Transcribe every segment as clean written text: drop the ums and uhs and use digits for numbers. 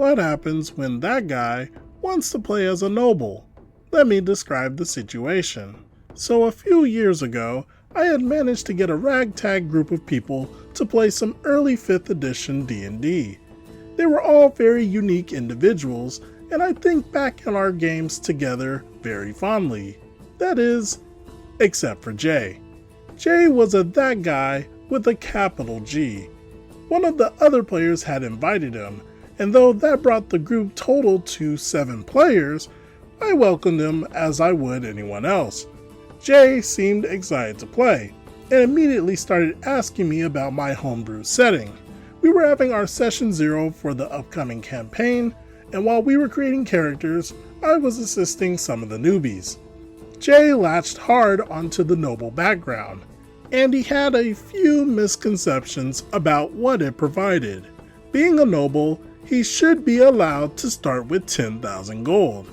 what happens when that guy wants to play as a noble? Let me describe the situation. So a few years ago, I had managed to get a ragtag group of people to play some early 5th edition D&D. They were all very unique individuals, and I think back on our games together very fondly. That is, except for Jay. Jay was that guy with a capital G. One of the other players had invited him, and though that brought the group total to 7 players, I welcomed him as I would anyone else. Jay seemed excited to play, and immediately started asking me about my homebrew setting. We were having our session 0 for the upcoming campaign, and while we were creating characters, I was assisting some of the newbies. Jay latched hard onto the noble background, and he had a few misconceptions about what it provided. Being a noble, he should be allowed to start with 10,000 gold.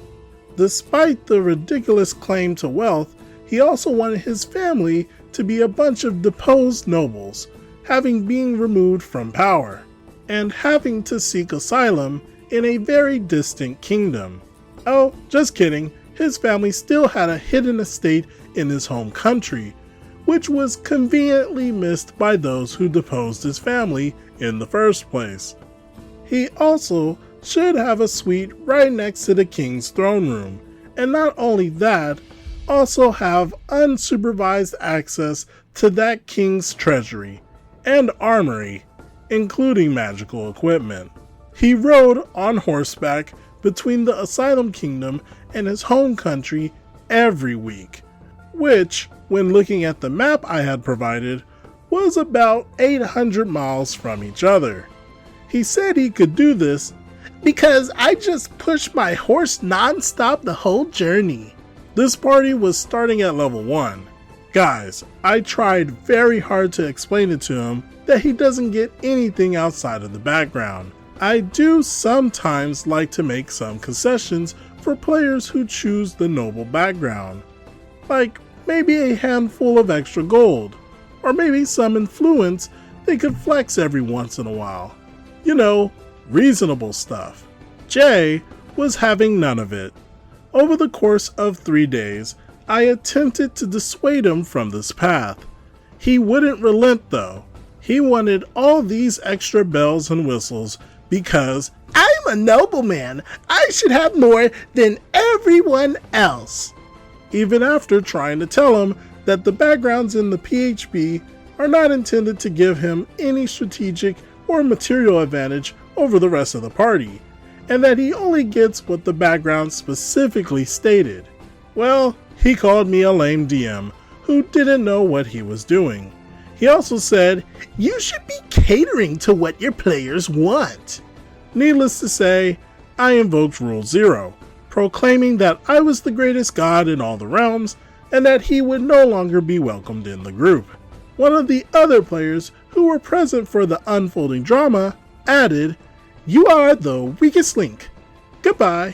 Despite the ridiculous claim to wealth, he also wanted his family to be a bunch of deposed nobles, having been removed from power, and having to seek asylum in a very distant kingdom. Oh, just kidding, his family still had a hidden estate in his home country, which was conveniently missed by those who deposed his family in the first place. He also should have a suite right next to the king's throne room, and not only that, also have unsupervised access to that king's treasury and armory, including magical equipment. He rode on horseback between the Asylum Kingdom and his home country every week, which, when looking at the map I had provided, was about 800 miles from each other. He said he could do this because I just pushed my horse non-stop the whole journey. This party was starting at level 1. Guys, I tried very hard to explain it to him that he doesn't get anything outside of the background. I do sometimes like to make some concessions for players who choose the noble background, like maybe a handful of extra gold, or maybe some influence they could flex every once in a while. You know, reasonable stuff. Jay was having none of it. Over the course of 3 days, I attempted to dissuade him from this path. He wouldn't relent though. He wanted all these extra bells and whistles because I'm a nobleman. I should have more than everyone else. Even after trying to tell him that the backgrounds in the PHB are not intended to give him any strategic or material advantage over the rest of the party, and that he only gets what the background specifically stated. Well, he called me a lame DM who didn't know what he was doing. He also said, "You should be catering to what your players want." Needless to say, I invoked Rule 0, proclaiming that I was the greatest god in all the realms, and that he would no longer be welcomed in the group. One of the other players who were present for the unfolding drama added, "You are the weakest link. Goodbye,"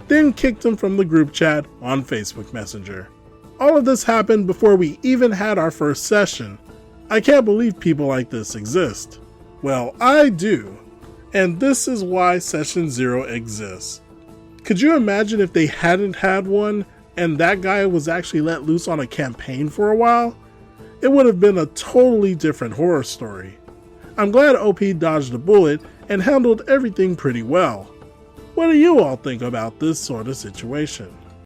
then kicked him from the group chat on Facebook Messenger. All of this happened before we even had our first session. I can't believe people like this exist. Well, I do, and this is why Session 0 exists. Could you imagine if they hadn't had one and that guy was actually let loose on a campaign for a while? It would have been a totally different horror story. I'm glad OP dodged a bullet and handled everything pretty well. What do you all think about this sort of situation?